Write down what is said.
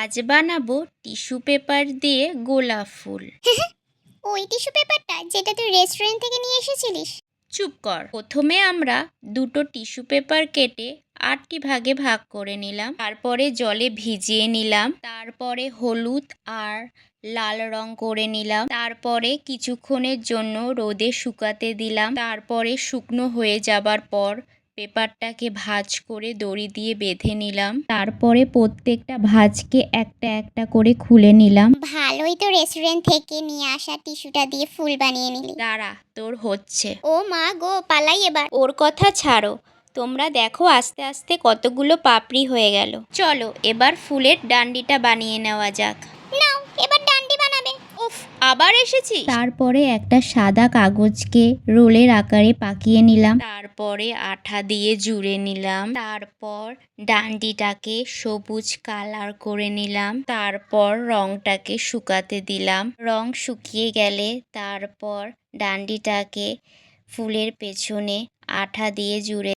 আজ বানাবো tissue paper দিয়ে গোলাপ ফুল। ওই টিস্যু পেপারটা যেটা তুই রেস্টুরেন্ট থেকে নিয়ে এসেছিলিস? চুপ কর। প্রথমে আমরা দুটো টিস্যু পেপার কেটে 8টি ভাগে ভাগ করে নিলাম। তারপরে জলে ভিজিয়ে নিলাম। তারপরে হলুদ আর লাল রং করে নিলাম। তারপরে কিছুক্ষণের জন্য রোদে শুকাতে দিলাম। তারপরে শুকনো হয়ে যাবার পর পেপারটাকে ভাঁজ করে দড়ি দিয়ে বেঁধে নিলাম। তারপরে প্রত্যেকটা ভাঁজকে একটা একটা করে খুলে নিলাম। ভালোই তো রেস্টুরেন্ট থেকে নিয়ে আসা টিস্যুটা দিয়ে ফুল বানিয়ে নিলি। দাঁড়া, তোর হচ্ছে। ও মা গো, পালাই এবার। ওর কথা ছাড়ো, তোমরা দেখো আস্তে আস্তে কতগুলো পাপড়ি হয়ে গেল। চলো এবার ফুলের ডান্ডিটা বানিয়ে নেওয়া যাক। নাও, এবার ডান্ডি বানাবে। উফ, আবার এসেছি। তারপরে একটা সাদা কাগজকে রোলের আকারে পাকিয়ে নিলাম। তারপরে আঠা দিয়ে জুড়ে নিলাম। তারপর ডান্ডিটাকে সবুজ কালার করে নিলাম। তারপর রংটাকে শুকাতে দিলাম। রং শুকিয়ে গেলে তারপর ডান্ডিটাকে ফুলের পেছনে আঠা দিয়ে জুড়ে